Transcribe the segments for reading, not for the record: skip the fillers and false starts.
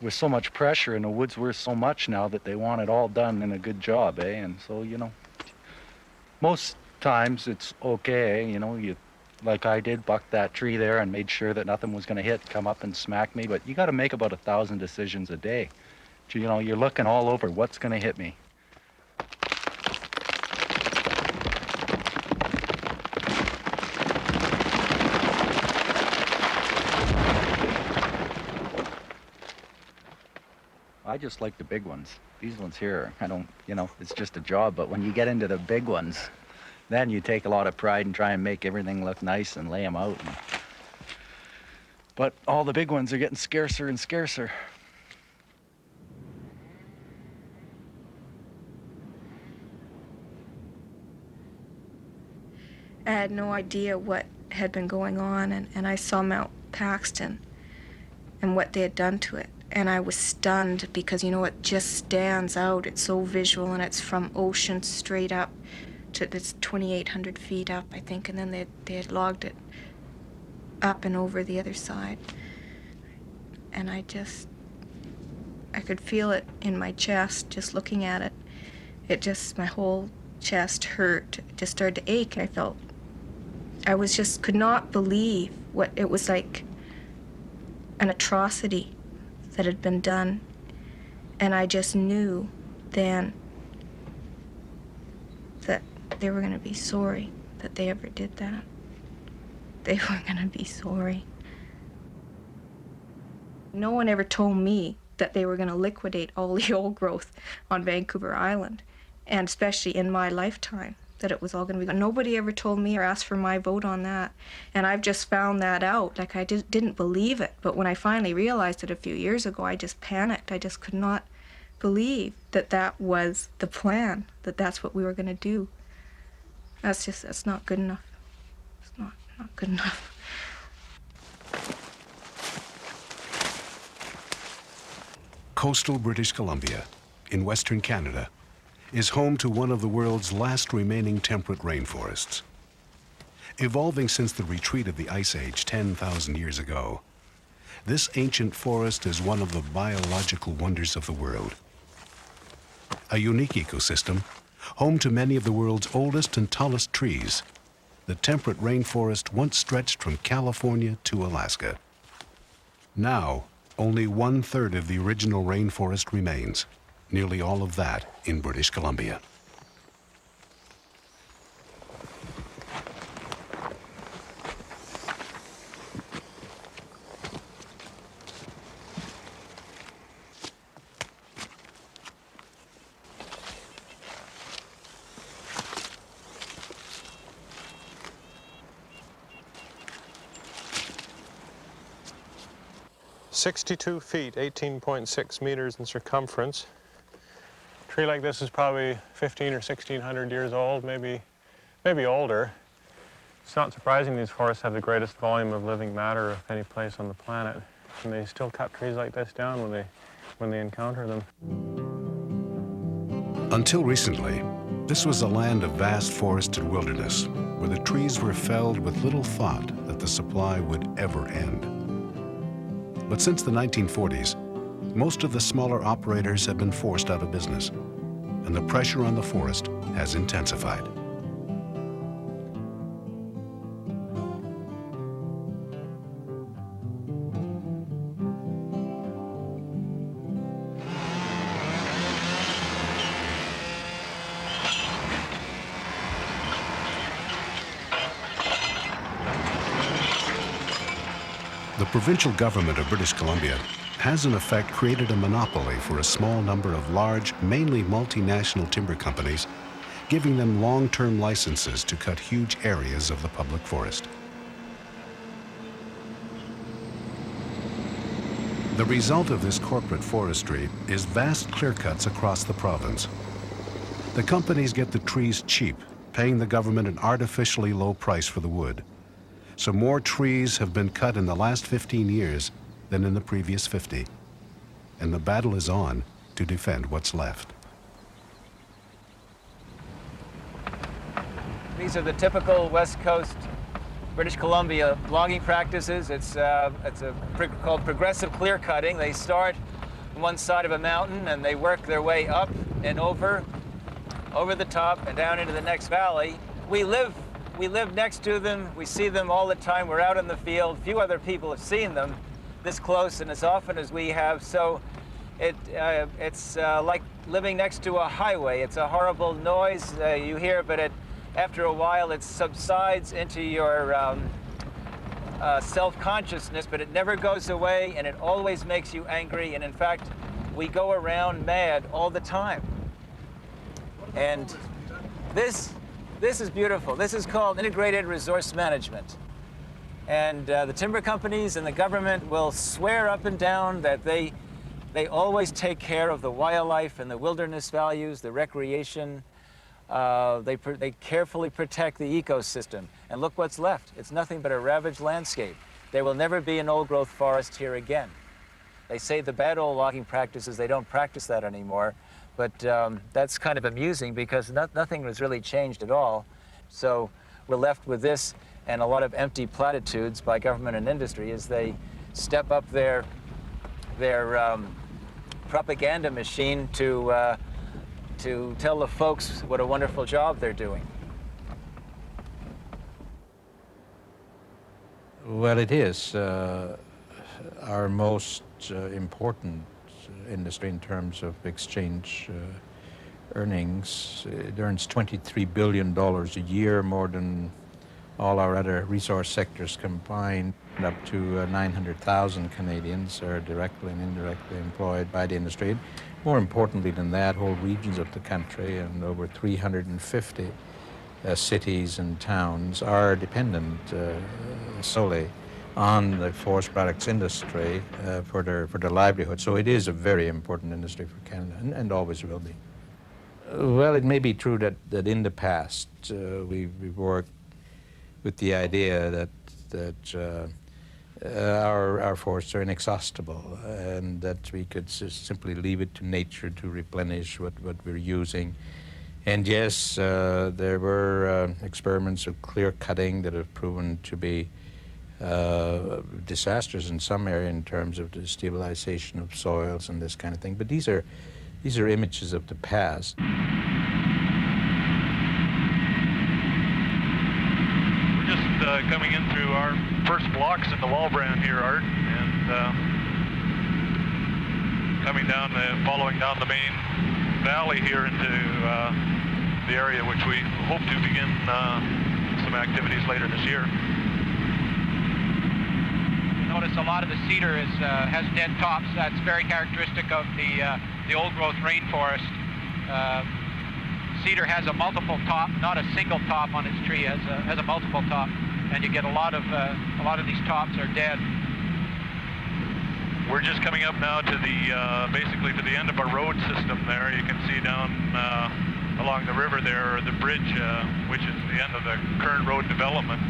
with so much pressure and the wood's worth so much now that they want it all done in a good job, eh? And so, you know, most times it's okay, you know, you, like I did, bucked that tree there and made sure that nothing was going to come up and smack me, but you got to make about 1,000 decisions a day. You know, you're looking all over, what's going to hit me? I just like the big ones. These ones here, I don't, you know, it's just a job, but when you get into the big ones, then you take a lot of pride and try and make everything look nice and lay them out. But all the big ones are getting scarcer and scarcer. I had no idea what had been going on, and I saw Mount Paxton and what they had done to it. And I was stunned because, you know, it just stands out. It's so visual, and it's from ocean straight up to this 2,800 feet up, I think, and then they had logged it up and over the other side. And I could feel it in my chest just looking at it. It just, my whole chest hurt. It just started to ache. I could not believe what it was like, an atrocity that had been done. And I just knew then that they were going to be sorry that they ever did that. They were going to be sorry. No one ever told me that they were going to liquidate all the old growth on Vancouver Island, and especially in my lifetime, that it was all going to be gone. Nobody ever told me or asked for my vote on that, and I've just found that out. Like, I didn't believe it, but when I finally realized it a few years ago, I just panicked. I just could not believe that that was the plan, that that's what we were going to do. That's not good enough. It's not good enough. Coastal British Columbia, in Western Canada, is home to one of the world's last remaining temperate rainforests. Evolving since the retreat of the Ice Age 10,000 years ago, this ancient forest is one of the biological wonders of the world. A unique ecosystem, home to many of the world's oldest and tallest trees, the temperate rainforest once stretched from California to Alaska. Now, only 1/3 of the original rainforest remains, nearly all of that in British Columbia. "62 feet, 18.6 meters in circumference. A tree like this is probably 1,500 or 1,600 years old, maybe older. It's not surprising these forests have the greatest volume of living matter of any place on the planet, and they still cut trees like this down when they encounter them. Until recently, this was a land of vast forested wilderness where the trees were felled with little thought that the supply would ever end. But since the 1940s, most of the smaller operators have been forced out of business, and the pressure on the forest has intensified. The provincial government of British Columbia has in effect created a monopoly for a small number of large, mainly multinational timber companies, giving them long-term licenses to cut huge areas of the public forest. The result of this corporate forestry is vast clear-cuts across the province. The companies get the trees cheap, paying the government an artificially low price for the wood. So more trees have been cut in the last 15 years than in the previous 50. And the battle is on to defend what's left. These are the West Coast British Columbia logging practices. It's called progressive clear cutting. They start one side of a mountain, and they work their way up and over the top and down into the next valley. We live next to them. We see them all the time. We're out in the field. Few other people have seen them this close and as often as we have. So it's like living next to a highway. It's a horrible noise you hear, but after a while it subsides into your self-consciousness, but it never goes away, and it always makes you angry. And in fact, we go around mad all the time. And this is beautiful. This is called integrated resource management. And the timber companies and the government will swear up and down that they always take care of the wildlife and the wilderness values, the recreation. They carefully protect the ecosystem. And look what's left. It's nothing but a ravaged landscape. There will never be an old-growth forest here again. They say the bad old logging practices, they don't practice that anymore. But that's kind of amusing because nothing has really changed at all. So we're left with this and a lot of empty platitudes by government and industry as they step up their propaganda machine to tell the folks what a wonderful job they're doing. Well, it is our most important industry in terms of exchange earnings. It earns $23 billion a year, more than all our other resource sectors combined. Up to 900,000 Canadians are directly and indirectly employed by the industry. More importantly than that, whole regions of the country and over 350 cities and towns are dependent solely on the forest products industry for their livelihood. So it is a very important industry for Canada, and always will be. Well, it may be true that in the past we've worked with the idea that our forests are inexhaustible and that we could simply leave it to nature to replenish what we're using. And yes, there were experiments of clear cutting that have proven to be disastrous in some area in terms of the stabilization of soils and this kind of thing. But these are images of the past. We're just coming in through our first blocks in the Walbrand here, Art, and coming down, following down the main valley here into the area which we hope to begin some activities later this year. Notice a lot of the cedar has dead tops. That's very characteristic of the old-growth rainforest. Cedar has a multiple top, not a single top on its tree. Has a multiple top, and you get a lot of these tops are dead. We're just coming up now to the basically to the end of a road system there. You can see down along the river there, the bridge, which is the end of the current road development.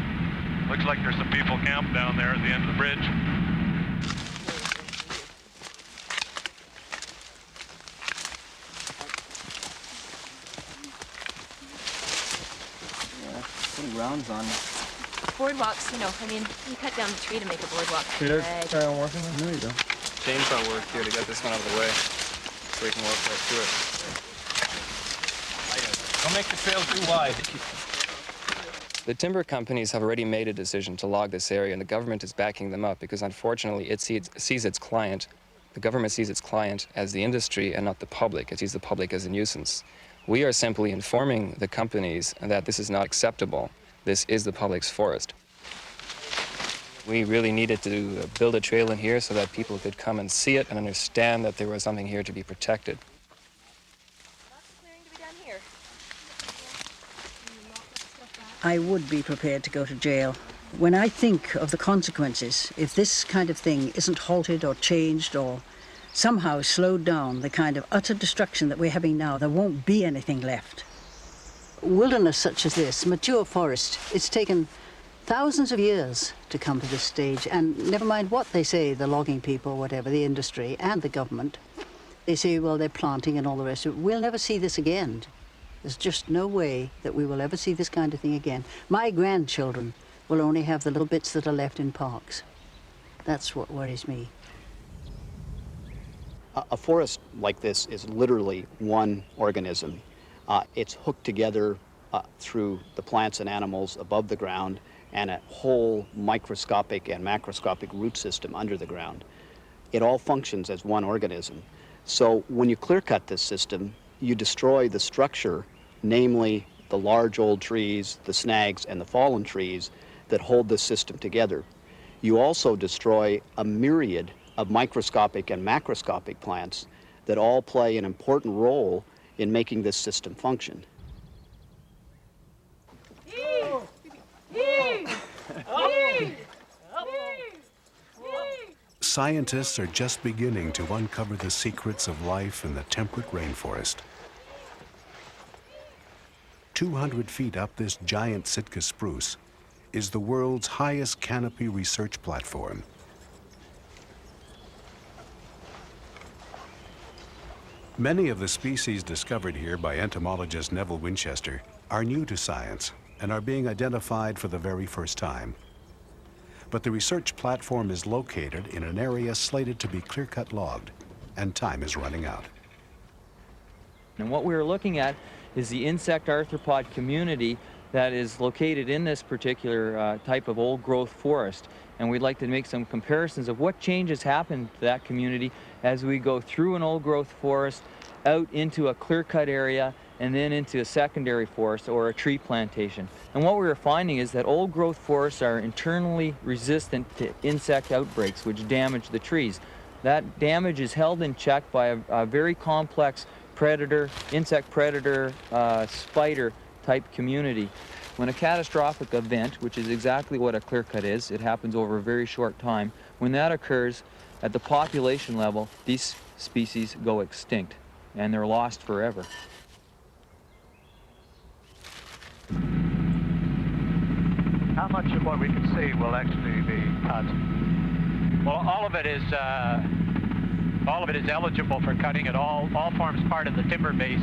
Looks like there's some people camped down there at the end of the bridge. Yeah, putting rounds on. Boardwalks, you cut down the tree to make a boardwalk. Carry on working? No, you don't. Chainsaw work here to get this one out of the way so we can walk right through it. Don't make the trail too wide. The timber companies have already made a decision to log this area, and the government is backing them up because, unfortunately, it sees its client, the government sees its client as the industry and not the public. It sees the public as a nuisance. We are simply informing the companies that this is not acceptable. This is the public's forest. We really needed to build a trail in here so that people could come and see it and understand that there was something here to be protected. I would be prepared to go to jail. When I think of the consequences, if this kind of thing isn't halted or changed or somehow slowed down, the kind of utter destruction that we're having now, there won't be anything left. Wilderness such as this, mature forest, it's taken thousands of years to come to this stage, and never mind what they say, the logging people, whatever, the industry and the government, they say, well, they're planting and all the rest of it. We'll never see this again. There's just no way that we will ever see this kind of thing again. My grandchildren will only have the little bits that are left in parks. That's what worries me. A forest like this is literally one organism. It's hooked together through the plants and animals above the ground and a whole microscopic and macroscopic root system under the ground. It all functions as one organism. So when you clear cut this system, you destroy the structure, namely the large old trees, the snags, and the fallen trees that hold this system together. You also destroy a myriad of microscopic and macroscopic plants that all play an important role in making this system function. Scientists are just beginning to uncover the secrets of life in the temperate rainforest. 200 feet up this giant Sitka spruce is the world's highest canopy research platform. Many of the species discovered here by entomologist Neville Winchester are new to science and are being identified for the very first time. But the research platform is located in an area slated to be clear-cut logged, and time is running out. And what we were looking at is the insect arthropod community that is located in this particular type of old-growth forest. And we'd like to make some comparisons of what changes happen to that community as we go through an old-growth forest, out into a clear-cut area, and then into a secondary forest or a tree plantation. And what we were finding is that old-growth forests are internally resistant to insect outbreaks, which damage the trees. That damage is held in check by a very complex predator, insect predator, spider type community. When a catastrophic event, which is exactly what a clear-cut is, it happens over a very short time, when that occurs at the population level, these species go extinct and they're lost forever. How much of what we can see will actually be cut? Well, all of it is eligible for cutting. It all forms part of the timber base.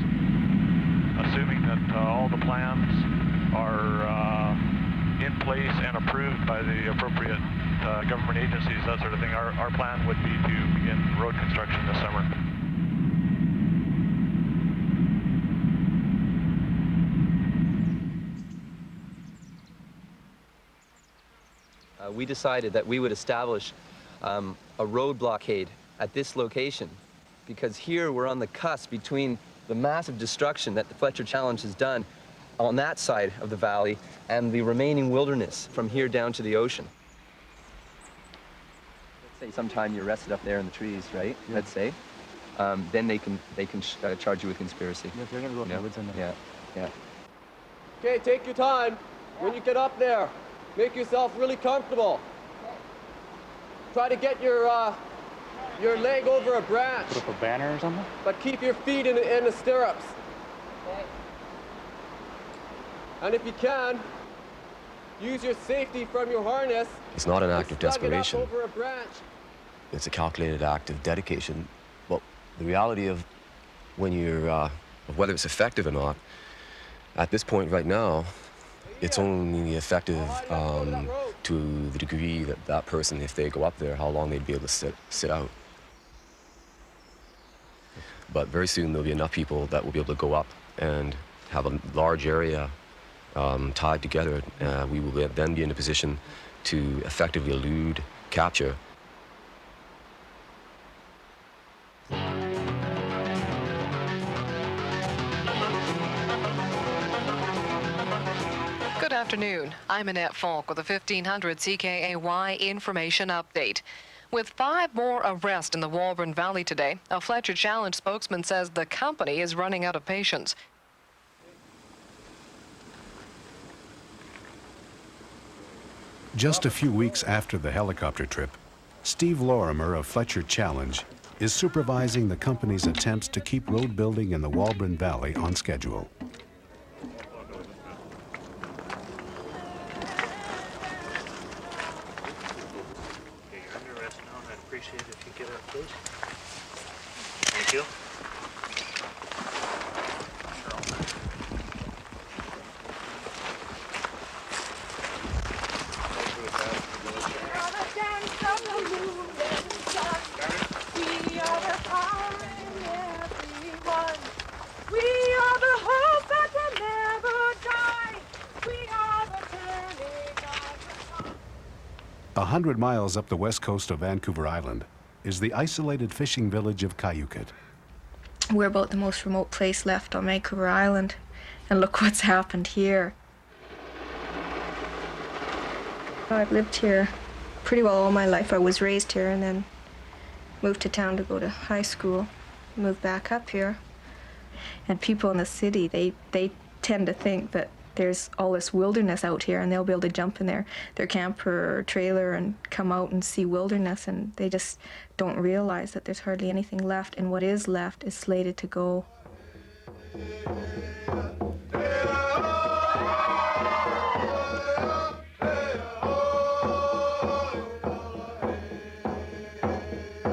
Assuming that all the plans are in place and approved by the appropriate government agencies, that sort of thing, our plan would be to begin road construction this summer. We decided that we would establish a road blockade at this location, because here we're on the cusp between the massive destruction that the Fletcher Challenge has done on that side of the valley and the remaining wilderness from here down to the ocean. Let's say sometime you're arrested up there in the trees, right? Yeah. Let's say. Then they can charge you with conspiracy. Yeah, they're gonna go in the woods in there. Yeah. Okay, take your time. When you get up there, make yourself really comfortable. Try to get your leg over a branch. Put up a banner or something? But keep your feet in the stirrups. Okay. And if you can, use your safety from your harness. It's not an act of desperation. Over a branch. It's a calculated act of dedication. But the reality of when you're, of whether it's effective or not, at this point right now, it's only effective to the degree that that person, if they go up there, how long they'd be able to sit out. But very soon there'll be enough people that will be able to go up and have a large area tied together. We will then be in a position to effectively elude capture. Good afternoon. I'm Annette Falk with the 1500 CKAY Information Update. With 5 more arrests in the Walburn Valley today, a Fletcher Challenge spokesman says the company is running out of patience. Just a few weeks after the helicopter trip, Steve Lorimer of Fletcher Challenge is supervising the company's attempts to keep road building in the Walburn Valley on schedule. Thank you. We are the 100 miles up the west coast of Vancouver Island is the isolated fishing village of Clayoquot. We're about the most remote place left on Vancouver Island, and look what's happened here. I've lived here pretty well all my life. I was raised here and then moved to town to go to high school, moved back up here. And people in the city, they tend to think that there's all this wilderness out here and they'll be able to jump in their camper or trailer and come out and see wilderness, and they just don't realize that there's hardly anything left, and what is left is slated to go.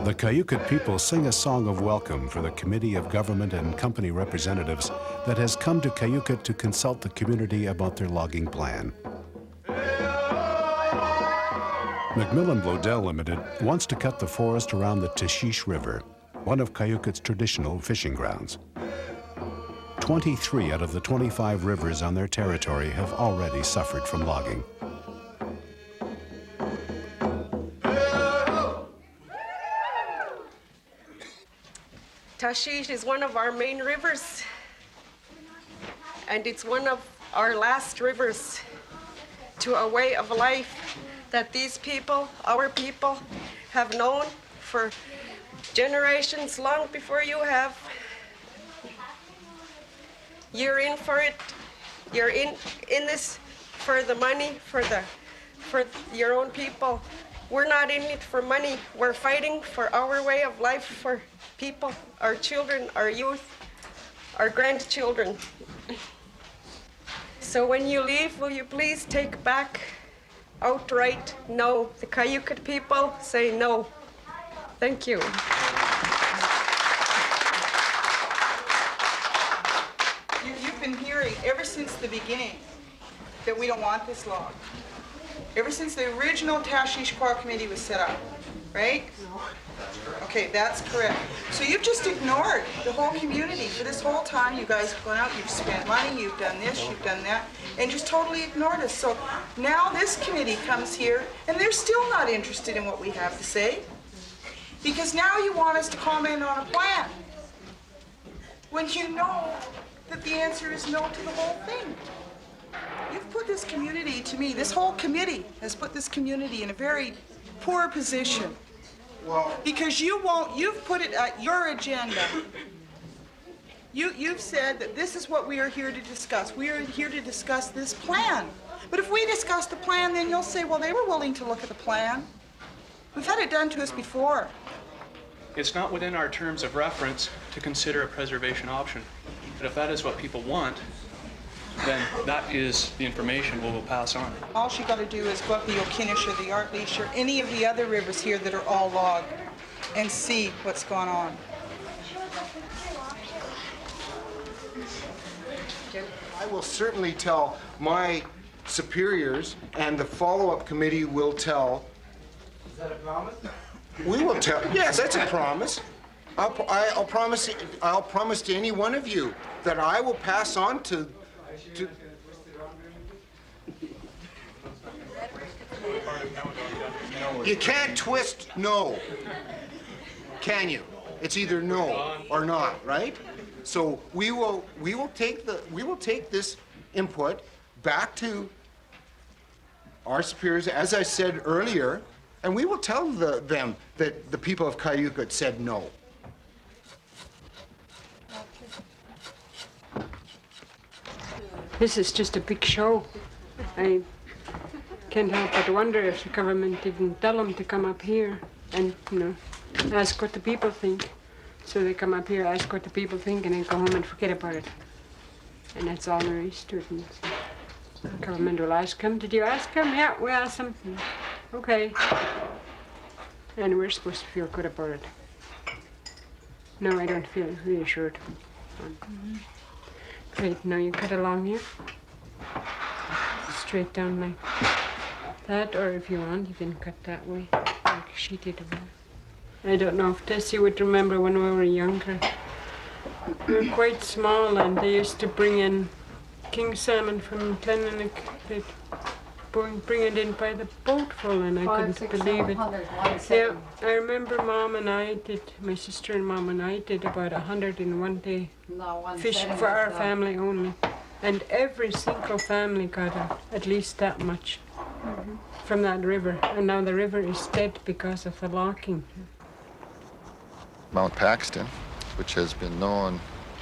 The Clayoquot people sing a song of welcome for the Committee of Government and Company Representatives that has come to Clayoquot to consult the community about their logging plan. Macmillan Bloedel Limited wants to cut the forest around the Tashish River, one of Clayoquot's traditional fishing grounds. 23 out of the 25 rivers on their territory have already suffered from logging. Tashish is one of our main rivers, and it's one of our last rivers to a way of life that these people, our people, have known for generations long before you have. You're in for it. You're in this for the money, for your own people. We're not in it for money. We're fighting for our way of life, for people, our children, our youth, our grandchildren. So when you leave, will you please take back outright no? The Clayoquot people say no. Thank you. You've been hearing ever since the beginning that we don't want this log. Ever since the original Tashish Committee was set up, right? No. Okay, that's correct. So you've just ignored the whole community for this whole time. You guys have gone out, you've spent money, you've done this, you've done that, and just totally ignored us. So now this committee comes here, and they're still not interested in what we have to say, because now you want us to comment on a plan, when you know that the answer is no to the whole thing. You've put this community, to me, this whole committee has put this community in a very poor position. Well, because you've put it at your agenda. You've said that this is what we are here to discuss. We are here to discuss this plan. But if we discuss the plan, then you'll say, well, they were willing to look at the plan. We've had it done to us before. It's not within our terms of reference to consider a preservation option. But if that is what people want, then that is the information we will pass on. All she got to do is go up the Okinish or the Artleash or any of the other rivers here that are all logged and see what's going on. I will certainly tell my superiors, and the follow-up committee will tell. Is that a promise? We will tell. Yes, that's a promise. I'll promise to any one of you that I will pass on to. You can't twist no, can you? It's either no or not, right? So we will take this input back to our superiors, as I said earlier, and we will tell them that the people of Clayoquot said no. This is just a big show. I can't help but wonder if the government didn't tell them to come up here and, ask what the people think. So they come up here, ask what the people think, and then go home and forget about it. And that's all there is to it. And so the government will ask them, did you ask them? Yeah, we asked them. Okay. And we're supposed to feel good about it. No, I don't feel reassured. Great, now you cut along here. Straight down like that, or if you want, you can cut that way, like she did. I don't know if Tessie would remember when we were younger. We were quite small, and they used to bring in king salmon from Glenelg. They'd bring it in by the boatful, and I couldn't believe it. Yeah, I remember Mom and I did, my sister and Mom and I did about 100 in one day, fishing for our family only. And every single family got at least that much from that river. And now the river is dead because of the locking. Mount Paxton, which has been known,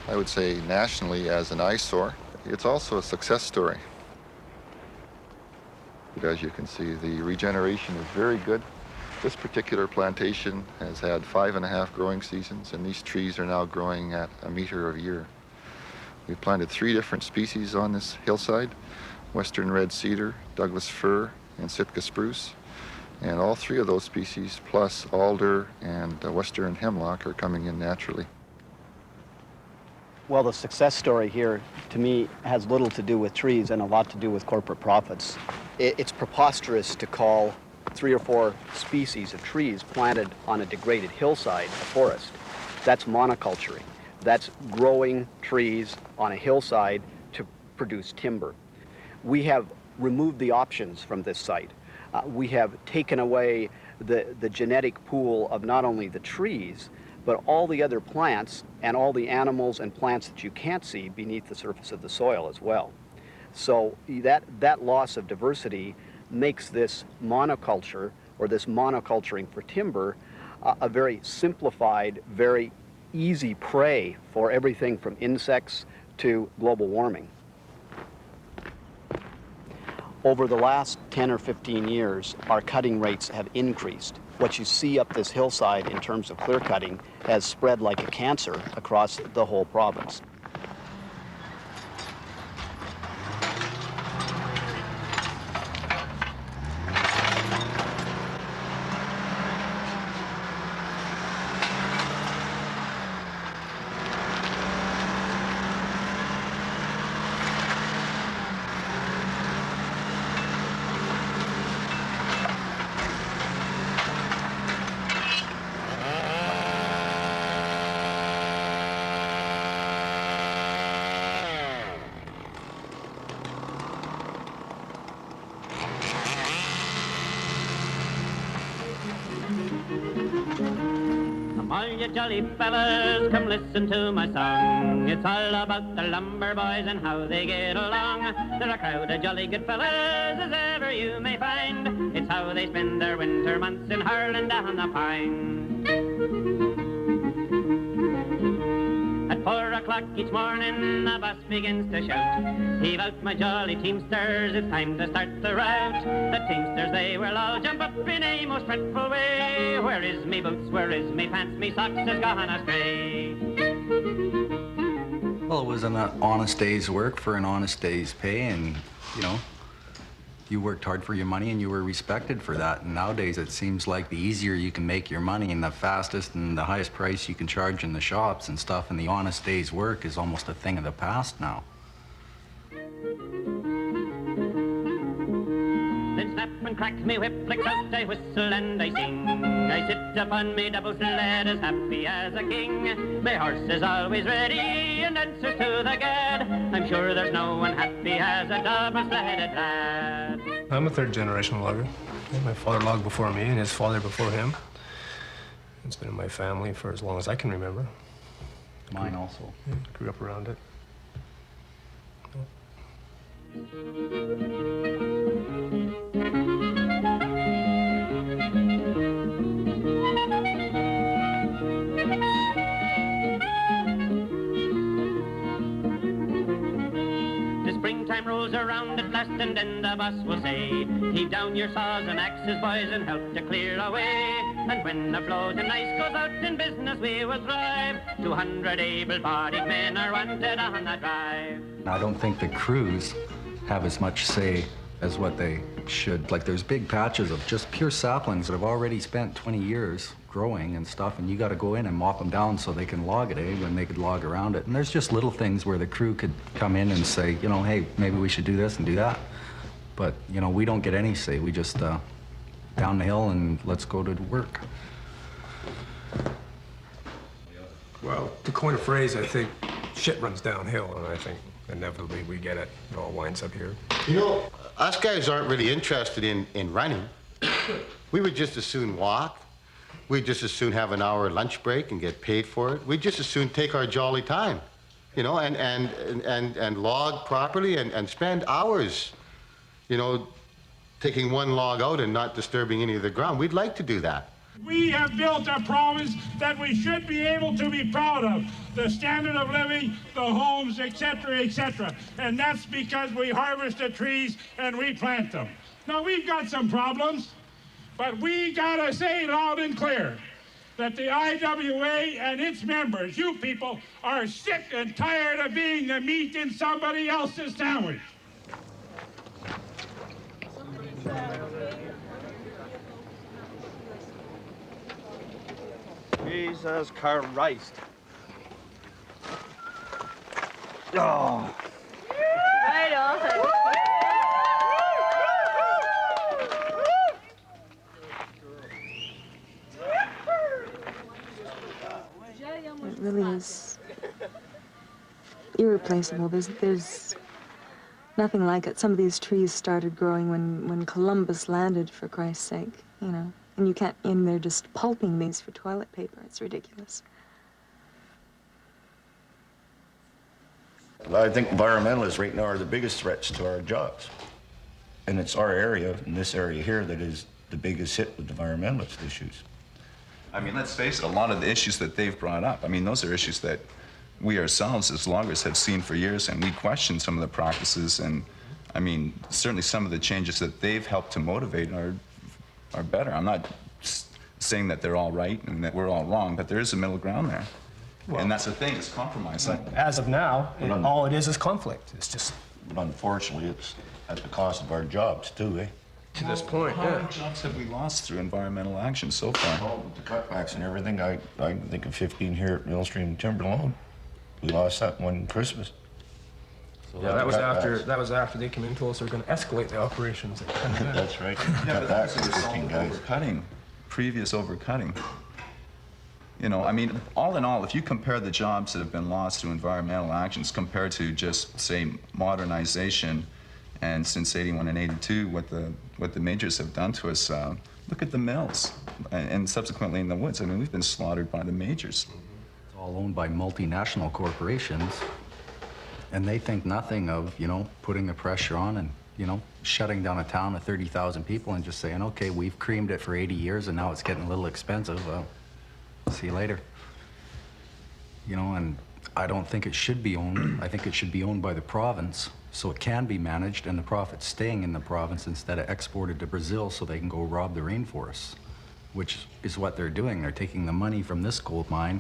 I would say, nationally as an eyesore. It's also a success story. As you can see, the regeneration is very good. This particular plantation has had 5.5 growing seasons, and these trees are now growing at 1 meter a year. We've planted 3 different species on this hillside: western red cedar, Douglas fir, and Sitka spruce. And all 3 of those species, plus alder and western hemlock, are coming in naturally. Well, the success story here, to me, has little to do with trees and a lot to do with corporate profits. It's preposterous to call 3 or 4 species of trees planted on a degraded hillside a forest. That's monoculturing. That's growing trees on a hillside to produce timber. We have removed the options from this site. We have taken away the genetic pool of not only the trees, but all the other plants and all the animals and plants that you can't see beneath the surface of the soil as well. So that loss of diversity makes this monoculture, or this monoculturing for timber, a very simplified, very easy prey for everything from insects to global warming. Over the last 10 or 15 years, our cutting rates have increased. What you see up this hillside in terms of clear cutting has spread like a cancer across the whole province. All you jolly fellas, come listen to my song. It's all about the lumber boys and how they get along. They're a crowd of jolly good fellas as ever you may find. It's how they spend their winter months in hurling down the pine. At 4 o'clock each morning, the boss begins to shout, "Heave out, my jolly teamsters, it's time to start the route." The teamsters, they will all jump up in a most dreadful way. "Where is me boots, where is me pants, me socks has gone astray." Well, it was an honest day's work for an honest day's pay, and, you know, you worked hard for your money and you were respected for that. And nowadays it seems like the easier you can make your money and the fastest and the highest price you can charge in the shops and stuff, and the honest day's work is almost a thing of the past now. Then snap and crack me whip, flicks out, I whistle and I sing. I sit upon me double sled as happy as a king. My horse is always ready and answers to the gad. I'm sure there's no one happy as a double-sledded lad. I'm a third-generation logger. My father logged before me and his father before him. It's been in my family for as long as I can remember. Mine also. Yeah, grew up around it. Springtime rolls around at last, and then the boss will say, "Heave down your saws and axes, boys, and help to clear away." And when the floating ice goes out in business, we will thrive. 200 able-bodied men are wanted on the drive. I don't think the crews have as much say as what they should. Like, there's big patches of just pure saplings that have already spent 20 years growing and stuff, and you got to go in and mop them down so they can log it, when they could log around it. And there's just little things where the crew could come in and say, you know, hey, maybe we should do this and do that. But, you know, we don't get any say. We just down the hill and let's go to work. Well, to coin a phrase, I think shit runs downhill, and I think inevitably we get it. It all winds up here. You know, us guys aren't really interested in running. We would just as soon walk. We'd just as soon have an hour lunch break and get paid for it. We'd just as soon take our jolly time, you know, and log properly and spend hours, you know, taking one log out and not disturbing any of the ground. We'd like to do that. We have built a province that we should be able to be proud of. The standard of living, the homes, etc., etc. And that's because we harvest the trees and replant them. Now, we've got some problems, but we gotta say loud and clear that the IWA and its members, you people, are sick and tired of being the meat in somebody else's sandwich. Jesus Christ. Oh. Right on. It really is irreplaceable. There's nothing like it. Some of these trees started growing when Columbus landed, for Christ's sake, you know. And you can't, and they're just pulping these for toilet paper. It's ridiculous. I think environmentalists right now are the biggest threats to our jobs. And it's our area, in this area here, that is the biggest hit with environmentalist issues. I mean, let's face it, a lot of the issues that they've brought up, I mean, those are issues that we ourselves as loggers have seen for years, and we question some of the practices, and I mean, certainly some of the changes that they've helped to motivate are better. I'm not saying that they're all right and that we're all wrong, but there is a middle ground there. Well, and that's the thing, it's compromise. As of now, all it is conflict. It's just... But unfortunately, it's at the cost of our jobs, too, eh? To this point, How many jobs have we lost through environmental action so far? Well, with the cutbacks and everything, I can think of 15 here at Millstream Timber alone. We lost that one Christmas. So yeah, that was after they came in and told us they were going to escalate the operations. That's right. Yeah, but that's overcutting, previous overcutting. You know, I mean, all in all, if you compare the jobs that have been lost to environmental actions compared to just, say, modernization, and since 81 and 82, what the majors have done to us, look at the mills, and subsequently in the woods. I mean, we've been slaughtered by the majors. It's all owned by multinational corporations, and they think nothing of, you know, putting the pressure on and, you know, shutting down a town of 30,000 people and just saying, okay, we've creamed it for 80 years and now it's getting a little expensive. Well, see you later. You know, and I don't think it should be owned. I think it should be owned by the province so it can be managed and the profits staying in the province instead of exported to Brazil so they can go rob the rainforests, which is what they're doing. They're taking the money from this gold mine,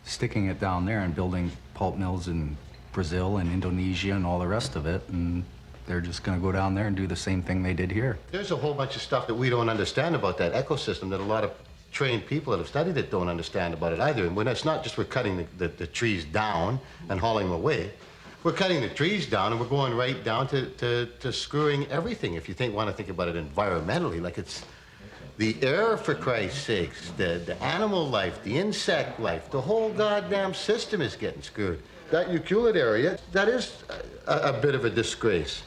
sticking it down there and building pulp mills in Brazil and Indonesia and all the rest of it, and they're just going to go down there and do the same thing they did here. There's a whole bunch of stuff that we don't understand about that ecosystem that a lot of trained people that have studied it don't understand about it either. And when it's not just we're cutting the trees down and hauling them away, we're cutting the trees down and we're going right down to screwing everything. If you want to think about it environmentally, like it's the air, for Christ's sakes, the animal life, the insect life, the whole goddamn system is getting screwed. That Euclid area, that is a bit of a disgrace.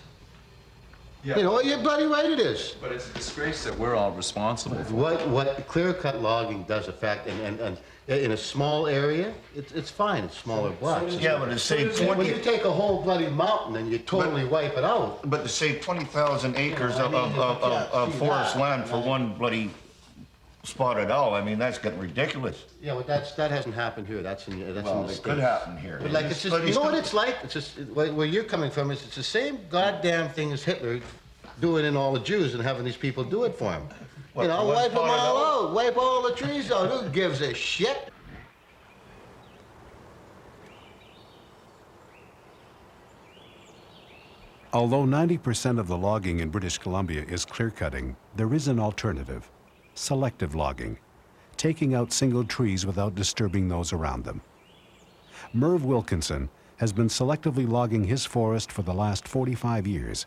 Yeah. You know, you're bloody right it is. But it's a disgrace that we're all responsible for. What clear-cut logging does affect, and in a small area, it's fine, it's smaller blocks. Yeah, but to save 20... When you take a whole bloody mountain and you totally wipe it out. But to save 20,000 acres of forest land for one bloody spotted owl, I mean, that's getting ridiculous. Yeah, but that hasn't happened here. That's in the States. It could happen here. But like, it's just, you know what it's like? It's just, where you're coming from is it's the same goddamn thing as Hitler doing in all the Jews and having these people do it for him. What, you know, wipe them all out, wipe all the trees out. Who gives a shit? Although 90% of the logging in British Columbia is clear-cutting, there is an alternative: selective logging, taking out single trees without disturbing those around them. Merv Wilkinson has been selectively logging his forest for the last 45 years,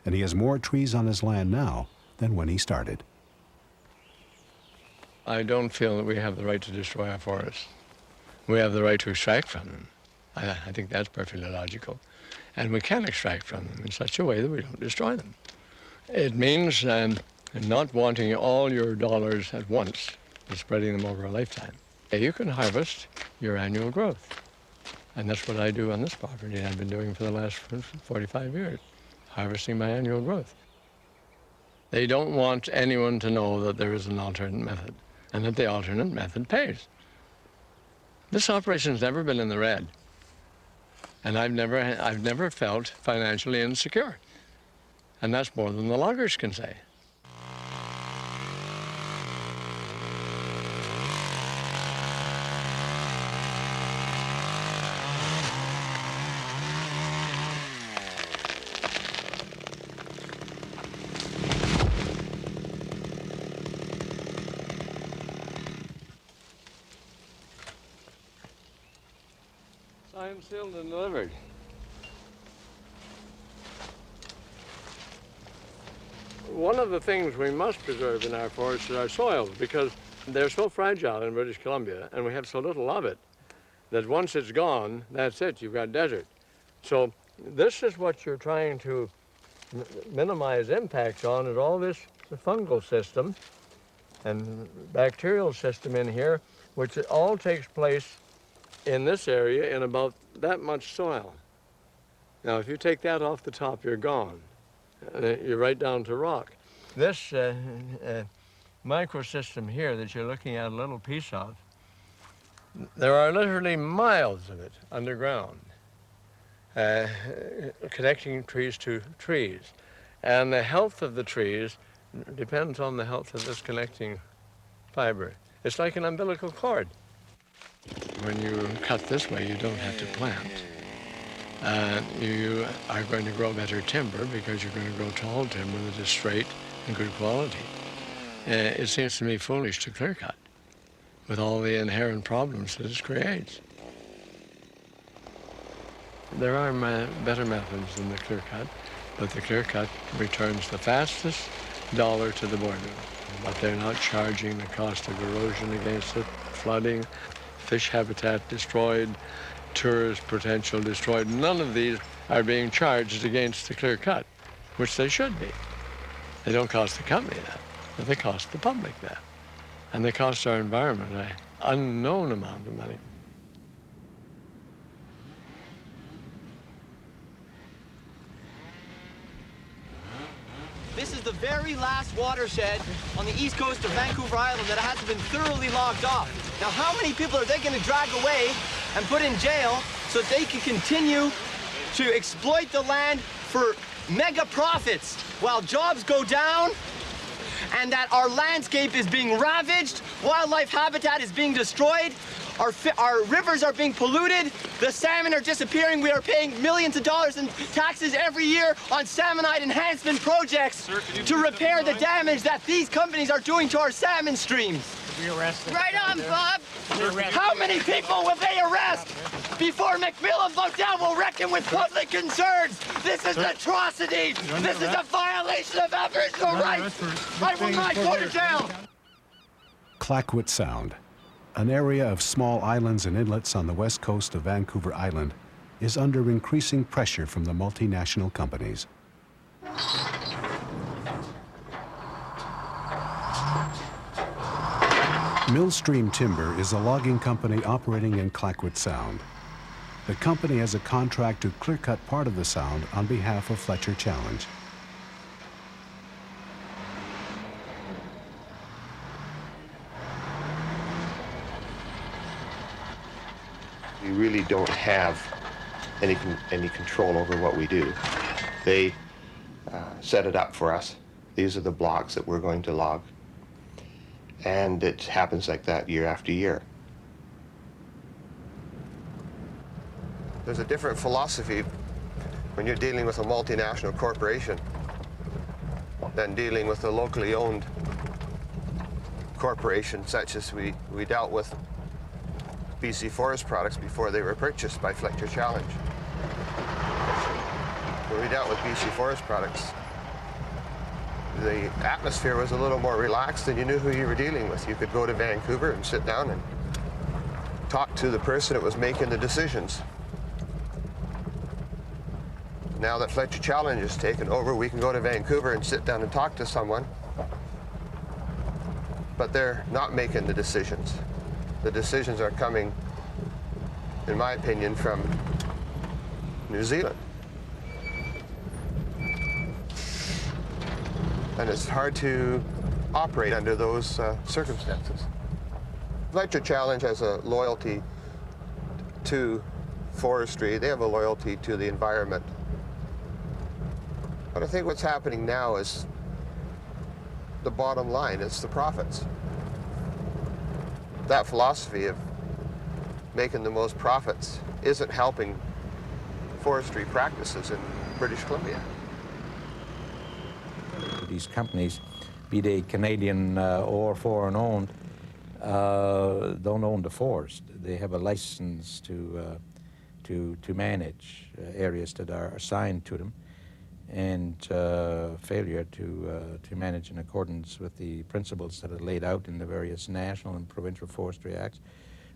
and he has more trees on his land now than when he started. I don't feel that we have the right to destroy our forests. We have the right to extract from them. I think that's perfectly logical. And we can extract from them in such a way that we don't destroy them. It means not wanting all your dollars at once, but spreading them over a lifetime. You can harvest your annual growth. And that's what I do on this property. I've been doing for the last 45 years, harvesting my annual growth. They don't want anyone to know that there is an alternate method and that the alternate method pays. This operation's never been in the red. And I've never felt financially insecure. And that's more than the loggers can say. Signed, sealed, and delivered. One of the things we must preserve in our forests is our soils, because they're so fragile in British Columbia, and we have so little of it, that once it's gone, that's it, you've got desert. So this is what you're trying to minimize impacts on, is all this fungal system and bacterial system in here, which all takes place in this area in about that much soil. Now, if you take that off the top, you're gone. You're right down to rock. This microsystem here that you're looking at a little piece of, there are literally miles of it underground, connecting trees to trees. And the health of the trees depends on the health of this connecting fiber. It's like an umbilical cord. When you cut this way, you don't have to plant. You are going to grow better timber because you're going to grow tall timber that is straight and good quality. It seems to me foolish to clear cut with all the inherent problems that it creates. There are better methods than the clear cut, but the clear cut returns the fastest dollar to the border. But they're not charging the cost of erosion against it, flooding, fish habitat destroyed, tourist potential destroyed. None of these are being charged against the clear cut, which they should be. They don't cost the company that, but they cost the public that. And they cost our environment an unknown amount of money. This is the very last watershed on the east coast of Vancouver Island that hasn't been thoroughly logged off. Now, how many people are they going to drag away and put in jail so that they can continue to exploit the land for mega profits while jobs go down and that our landscape is being ravaged, wildlife habitat is being destroyed, our rivers are being polluted, the salmon are disappearing, we are paying millions of dollars in taxes every year on salmonite enhancement projects to repair the damage that these companies are doing to our salmon streams. Right on, Bob. How many people will they arrest before McMillan Lodell will reckon with public concerns? This is an atrocity. This is a violation of Aboriginal rights. I will not go to jail. Clayoquot Sound, an area of small islands and inlets on the west coast of Vancouver Island, is under increasing pressure from the multinational companies. Millstream Timber is a logging company operating in Clayoquot Sound. The company has a contract to clear-cut part of the sound on behalf of Fletcher Challenge. We really don't have any control over what we do. They set it up for us. These are the blocks that we're going to log. And it happens like that year after year. There's a different philosophy when you're dealing with a multinational corporation than dealing with a locally owned corporation such as we dealt with BC Forest Products before they were purchased by Fletcher Challenge. When we dealt with BC Forest Products, the atmosphere was a little more relaxed and you knew who you were dealing with. You could go to Vancouver and sit down and talk to the person that was making the decisions. Now that Fletcher Challenge is taken over, we can go to Vancouver and sit down and talk to someone. But they're not making the decisions. The decisions are coming, in my opinion, from New Zealand. And it's hard to operate under those circumstances. Fletcher Challenge has a loyalty to forestry. They have a loyalty to the environment. But I think what's happening now is the bottom line. It's the profits. That philosophy of making the most profits isn't helping forestry practices in British Columbia. These companies, be they Canadian or foreign owned, don't own the forest. They have a license to manage areas that are assigned to them, and failure to manage in accordance with the principles that are laid out in the various national and provincial forestry acts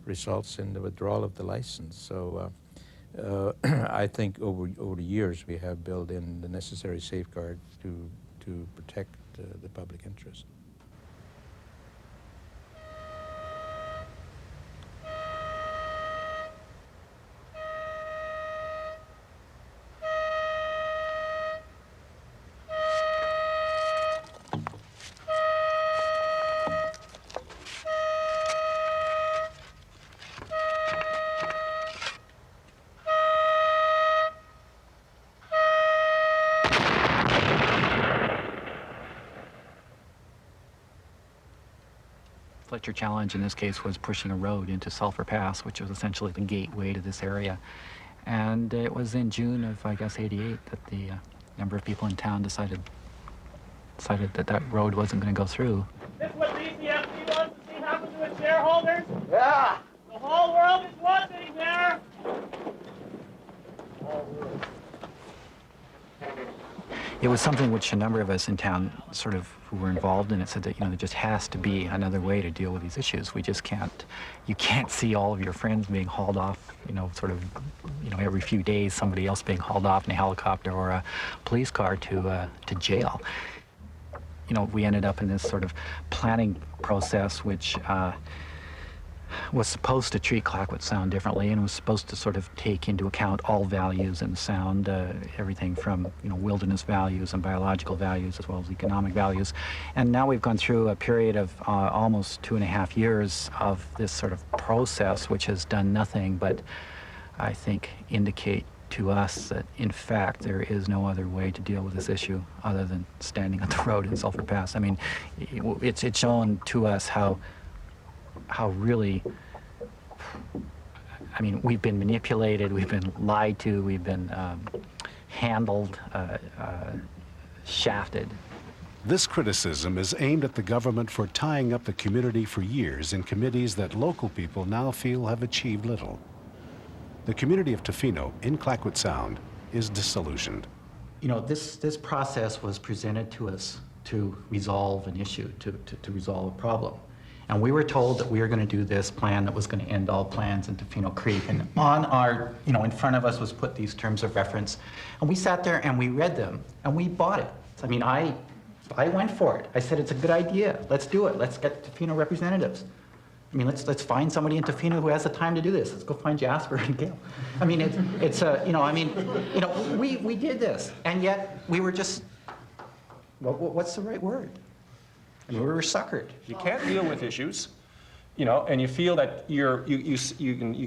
results in the withdrawal of the license. So I think over the years we have built in the necessary safeguards to protect the public interest. Fletcher Challenge in this case was pushing a road into Sulphur Pass, which was essentially the gateway to this area. And it was in June of, I guess, '88 that the number of people in town decided that that road wasn't going to go through. This is what BCFC wants to see happen to its shareholders? Yeah! The whole world is watching there! It was something which a number of us in town sort of who were involved in it said that, there just has to be another way to deal with these issues. We just can't, you can't see all of your friends being hauled off, every few days somebody else being hauled off in a helicopter or a police car to jail. We ended up in this sort of planning process which was supposed to treat Clayoquot Sound differently and was supposed to sort of take into account all values in the sound, everything from wilderness values and biological values as well as economic values. And now we've gone through a period of almost 2.5 years of this sort of process which has done nothing but, I think, indicate to us that in fact there is no other way to deal with this issue other than standing on the road in Sulphur Pass. I mean, it's shown to us how really, we've been manipulated, we've been lied to, we've been handled, shafted. This criticism is aimed at the government for tying up the community for years in committees that local people now feel have achieved little. The community of Tofino in Clayoquot Sound is disillusioned. This process was presented to us to resolve an issue, to resolve a problem. And we were told that we were going to do this plan that was going to end all plans in Tofino Creek. And on our, in front of us was put these terms of reference. And we sat there and we read them and we bought it. I went for it. I said, it's a good idea. Let's do it. Let's get Tofino representatives. Let's find somebody in Tofino who has the time to do this. Let's go find Jasper and Gail. We did this. And yet we were just, what's the right word? We were suckered. You can't deal with issues, and you feel that you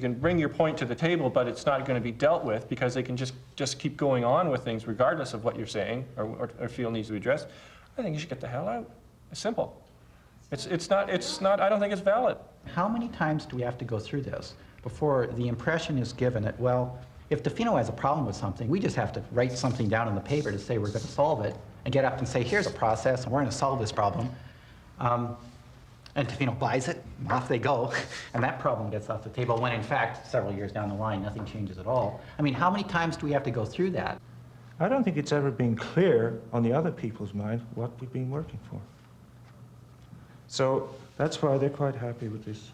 can bring your point to the table, but it's not going to be dealt with because they can just keep going on with things regardless of what you're saying or feel needs to be addressed. I think you should get the hell out. It's simple. It's not. I don't think it's valid. How many times do we have to go through this before the impression is given that, well, if Tofino has a problem with something, we just have to write something down on the paper to say we're going to solve it and get up and say, here's a process and we're going to solve this problem. And Tofino buys it, and off they go, and that problem gets off the table when in fact, several years down the line, nothing changes at all. How many times do we have to go through that? I don't think it's ever been clear on the other people's mind what we've been working for. So that's why they're quite happy with these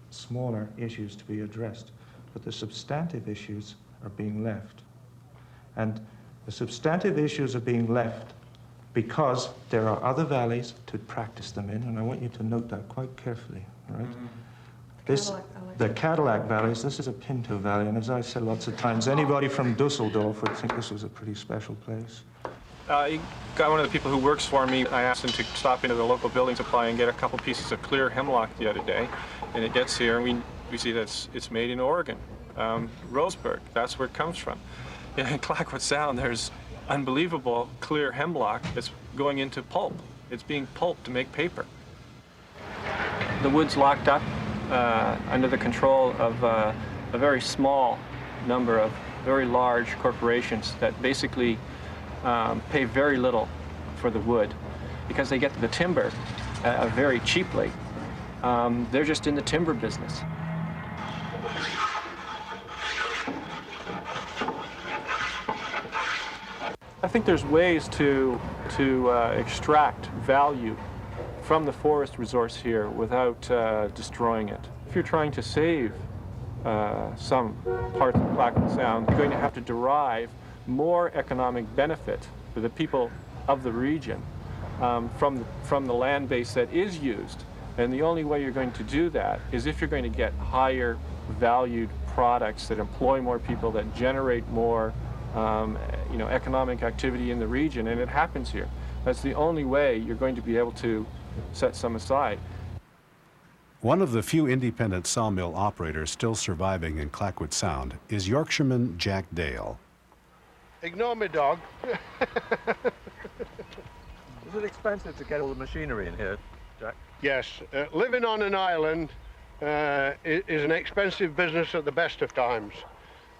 smaller issues to be addressed. But the substantive issues are being left. And The substantive issues are being left because there are other valleys to practice them in, and I want you to note that quite carefully, all right? The Cadillac valleys, this is a Pinto Valley, and as I said lots of times, anybody from Dusseldorf would think this was a pretty special place. I got one of the people who works for me. I asked him to stop into the local building supply and get a couple pieces of clear hemlock the other day. And it gets here, and we see that it's made in Oregon, Roseburg. That's where it comes from. In Clayoquot Sound, there's unbelievable clear hemlock that's going into pulp. It's being pulped to make paper. The wood's locked up under the control of a very small number of very large corporations that basically pay very little for the wood because they get the timber very cheaply. They're just in the timber business. I think there's ways to extract value from the forest resource here without destroying it. If you're trying to save some parts of Clayoquot Sound, you're going to have to derive more economic benefit for the people of the region from the land base that is used. And the only way you're going to do that is if you're going to get higher valued products that employ more people, that generate more economic activity in the region, and it happens here. That's the only way you're going to be able to set some aside. One of the few independent sawmill operators still surviving in Clayoquot Sound is Yorkshireman Jack Dale. Ignore me, dog. Is it expensive to get all the machinery in here, Jack? Yes, living on an island is an expensive business at the best of times.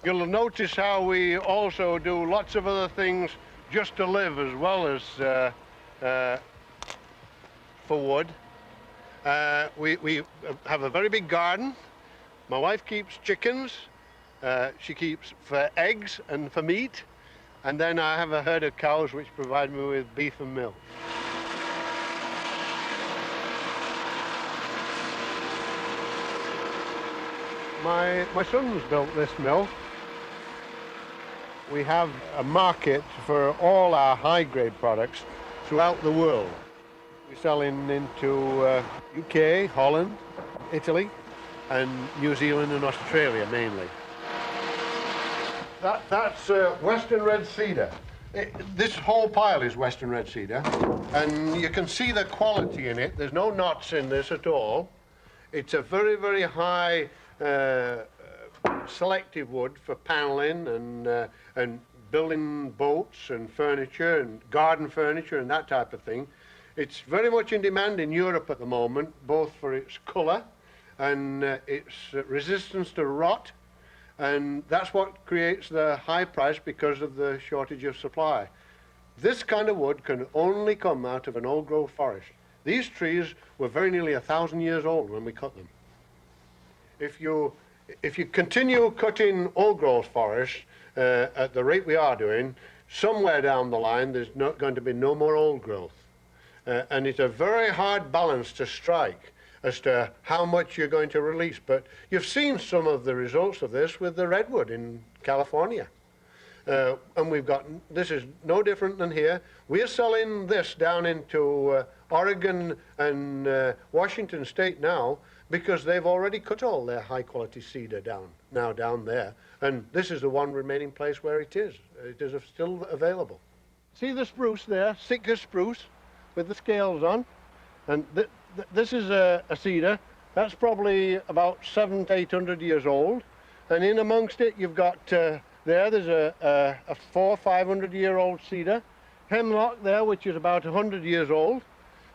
You'll notice how we also do lots of other things just to live as well as for wood. We have a very big garden. My wife keeps chickens. She keeps for eggs and for meat. And then I have a herd of cows which provide me with beef and milk. My son's built this mill. We have a market for all our high-grade products throughout the world. We're selling into UK, Holland, Italy, and New Zealand and Australia mainly. That's Western red cedar. This whole pile is Western red cedar, and you can see the quality in it. There's no knots in this at all. It's a very, very high selective wood for paneling and building boats and furniture and garden furniture and that type of thing. It's very much in demand in Europe at the moment, both for its colour and its resistance to rot. And that's what creates the high price because of the shortage of supply. This kind of wood can only come out of an old-growth forest. These trees were very nearly 1,000 years old when we cut them. If you continue cutting old-growth forests at the rate we are doing, somewhere down the line there's not going to be no more old growth. And it's a very hard balance to strike as to how much you're going to release. But you've seen some of the results of this with the redwood in California. And we've got, this is no different than here. We're selling this down into Oregon and Washington State now because they've already cut all their high quality cedar down there. And this is the one remaining place where it is. It is still available. See the spruce there, Sitka spruce with the scales on? And this is a cedar. That's probably about 700 to 800 years old. And in amongst it, you've got, there's a 400 or 500 year old cedar. Hemlock there, which is about 100 years old.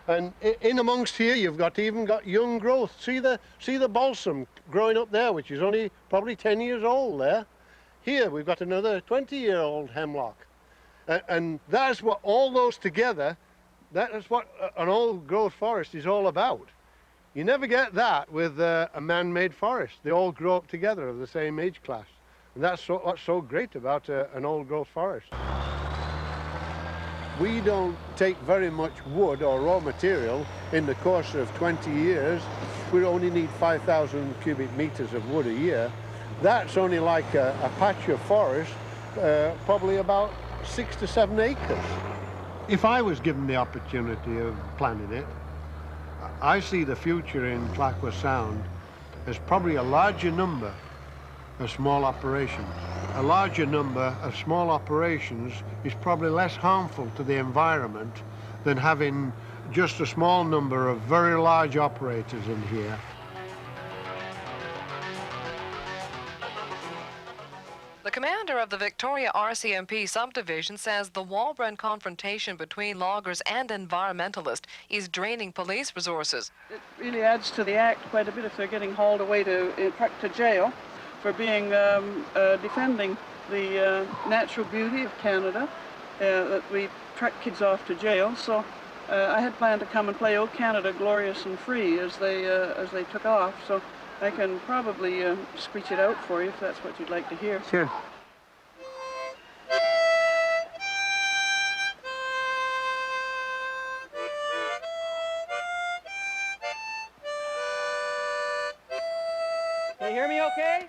And in amongst here, you've even got young growth. See the balsam growing up there, which is only probably 10 years old there. Here, we've got another 20-year-old hemlock. And that's what all those together, that is what an old-growth forest is all about. You never get that with a man-made forest. They all grow up together of the same age class. And that's what's so great about an old-growth forest. We don't take very much wood or raw material in the course of 20 years. We only need 5,000 cubic meters of wood a year. That's only like a patch of forest, probably about 6 to 7 acres. If I was given the opportunity of planning it, I see the future in Clayoquot Sound as probably a larger number of small operations. A larger number of small operations is probably less harmful to the environment than having just a small number of very large operators in here. The commander of the Victoria RCMP subdivision says the wall-run confrontation between loggers and environmentalists is draining police resources. It really adds to the act quite a bit if they're getting hauled away to jail for being defending the natural beauty of Canada, that we truck kids off to jail. So I had planned to come and play "Oh Canada, Glorious and Free" as they took off. So I can probably screech it out for you if that's what you'd like to hear. Sure. Can you hear me okay?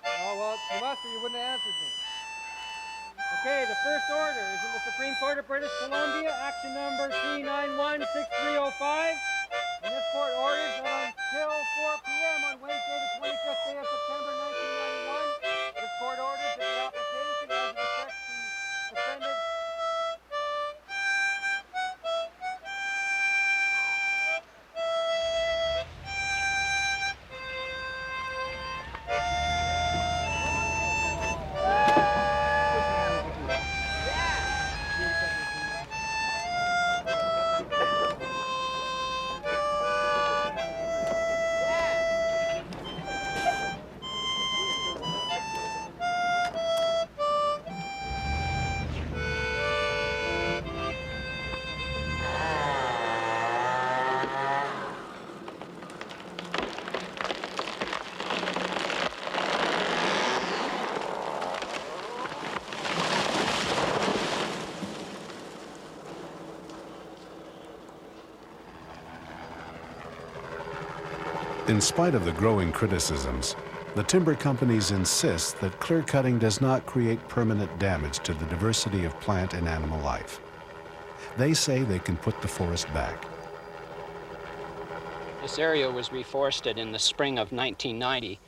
Oh, well, you must or you wouldn't have answered me. Okay, the first order is in the Supreme Court of British Columbia, action number C916305. And this court orders that until 4 p.m. on Wednesday, the 25th day of September 1991, this court orders that the application as it affects the defendant. In spite of the growing criticisms, the timber companies insist that clear cutting does not create permanent damage to the diversity of plant and animal life. They say they can put the forest back. This area was reforested in the spring of 1990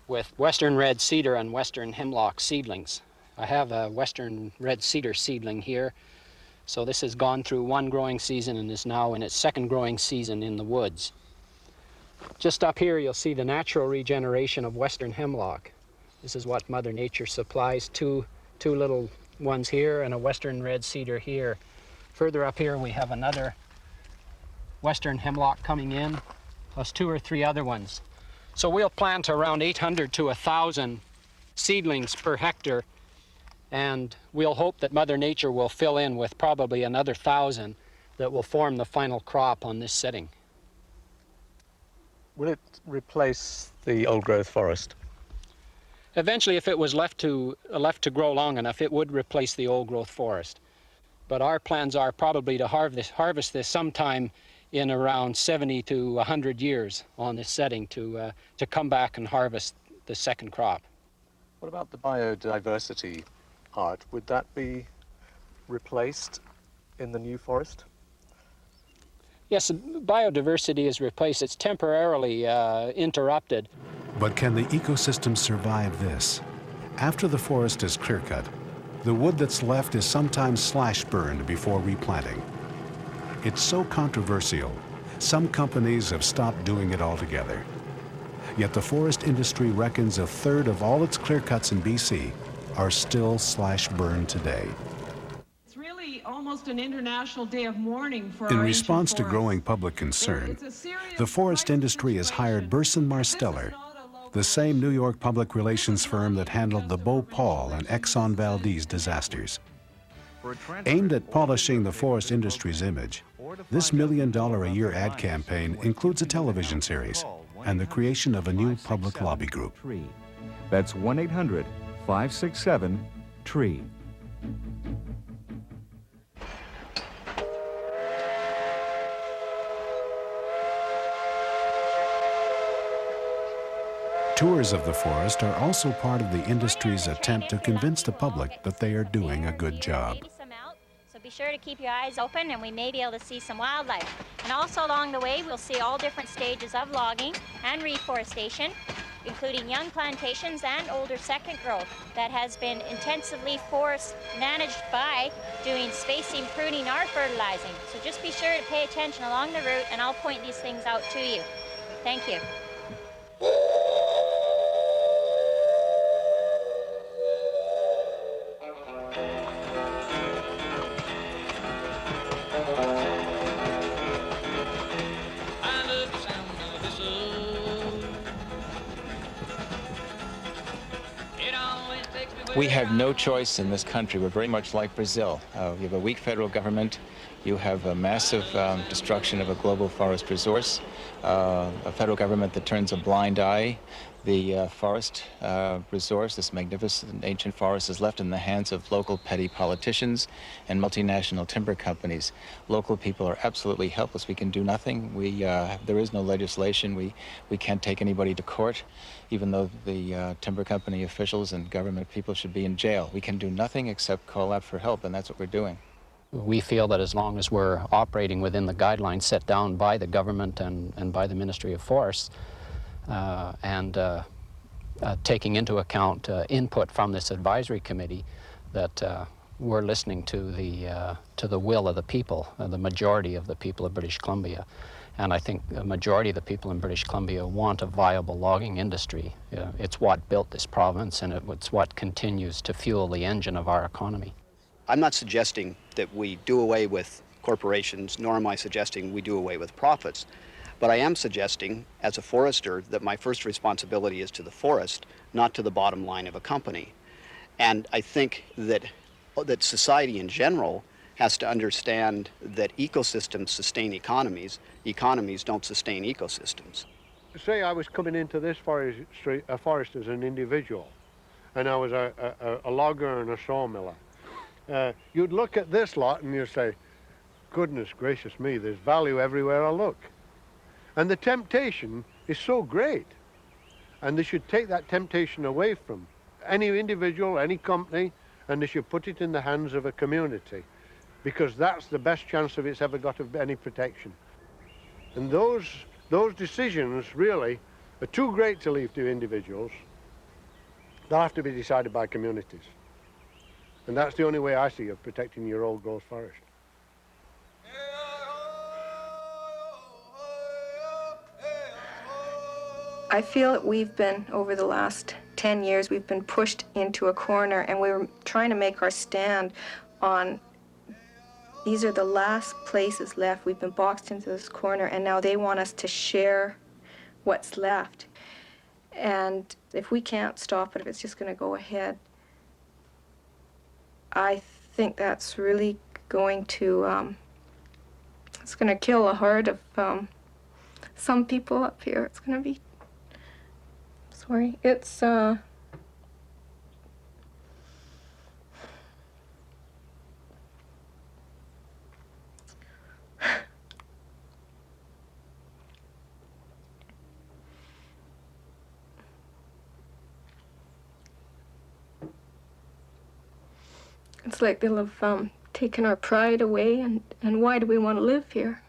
with western red cedar and western hemlock seedlings. I have a western red cedar seedling here, so this has gone through one growing season and is now in its second growing season in the woods. Just up here you'll see the natural regeneration of western hemlock. This is what Mother Nature supplies, two little ones here and a western red cedar here. Further up here we have another western hemlock coming in, plus 2 or 3 other ones. So we'll plant around 800 to 1,000 seedlings per hectare, and we'll hope that Mother Nature will fill in with probably another 1,000 that will form the final crop on this setting. Will it replace the old-growth forest? Eventually, if it was left to grow long enough, it would replace the old-growth forest. But our plans are probably to harvest this sometime in around 70 to 100 years on this setting to come back and harvest the second crop. What about the biodiversity part? Would that be replaced in the new forest? Yes, biodiversity is replaced. It's temporarily interrupted. But can the ecosystem survive this? After the forest is clear-cut, the wood that's left is sometimes slash-burned before replanting. It's so controversial, some companies have stopped doing it altogether. Yet the forest industry reckons 1/3 of all its clear-cuts in BC are still slash-burned today. Almost an international day of mourning for In our response ancient to forests. growing public concern, the forest industry has hired Burson Marsteller, the same New York public relations firm that handled the Bhopal and Exxon Valdez disasters. Aimed at polishing the forest industry's image, this $1 million a year ad campaign includes a television series and the creation of a new public lobby group. That's 1-800-567-TREE. Tours of the forest are also part of the industry's attempt to convince the public that they are doing a good job. So be sure to keep your eyes open and we may be able to see some wildlife. And also along the way, we'll see all different stages of logging and reforestation, including young plantations and older second growth that has been intensively forest managed by doing spacing, pruning, or fertilizing. So just be sure to pay attention along the route and I'll point these things out to you. Thank you. We have no choice in this country. We're very much like Brazil. You have a weak federal government. You have a massive destruction of a global forest resource, a federal government that turns a blind eye. The forest resource, this magnificent ancient forest, is left in the hands of local petty politicians and multinational timber companies. Local people are absolutely helpless. We can do nothing. There is no legislation. We can't take anybody to court, even though the timber company officials and government people should be in jail. We can do nothing except call out for help, and that's what we're doing. We feel that as long as we're operating within the guidelines set down by the government and by the Ministry of Forests, and taking into account input from this advisory committee, that we're listening to the will of the people, the majority of the people of British Columbia. And I think the majority of the people in British Columbia want a viable logging industry. It's what built this province, and it's what continues to fuel the engine of our economy. I'm not suggesting that we do away with corporations, nor am I suggesting we do away with profits. But I am suggesting, as a forester, that my first responsibility is to the forest, not to the bottom line of a company. And I think that society in general has to understand that ecosystems sustain economies. Economies don't sustain ecosystems. Say I was coming into this forest as an individual, and I was a logger and a sawmiller. You'd look at this lot and you'd say, goodness gracious me, there's value everywhere I look. And the temptation is so great, and they should take that temptation away from any individual, any company, and they should put it in the hands of a community, because that's the best chance of it's ever got of any protection. And those decisions really are too great to leave to individuals. They'll have to be decided by communities. And that's the only way I see of protecting your old growth forest. I feel that we've been, over the last 10 years, we've been pushed into a corner, and we were trying to make our stand on, these are the last places left. We've been boxed into this corner, and now they want us to share what's left. And if we can't stop it, if it's just going to go ahead, I think that's really going to, it's going to kill the heart of some people up here. It's going to be, sorry, it's, it's like they'll have taken our pride away, and why do we want to live here?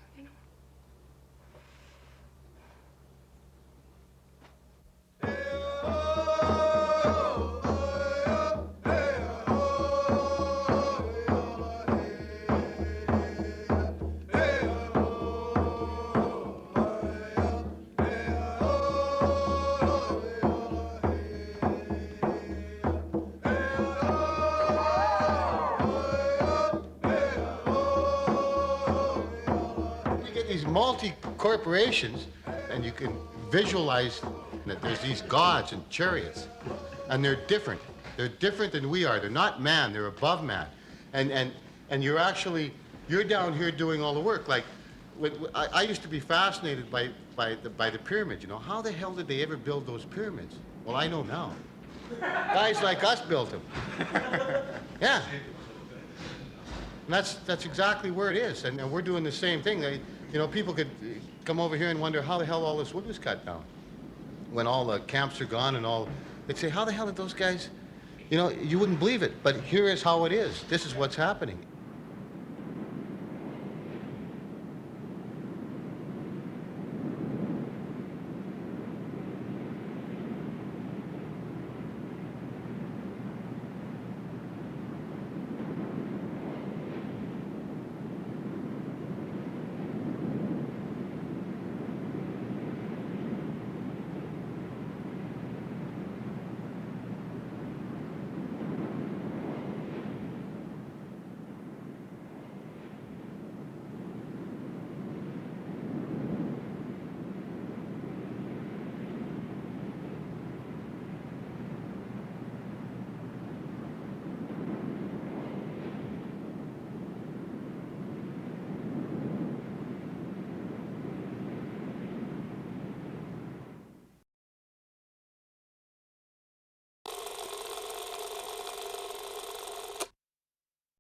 Multi-corporations, and you can visualize that there's these gods and chariots, and they're different. They're different than we are. They're not man, they're above man. And you're down here doing all the work. Like, I used to be fascinated by the pyramids, you know. How the hell did they ever build those pyramids? Well, I know now. Guys like us built them. Yeah. And that's exactly where it is, and we're doing the same thing. You know, people could come over here and wonder how the hell all this wood was cut down. when all the camps are gone and all, they'd say, how the hell did those guys, you know, you wouldn't believe it, but here is how it is. This is what's happening.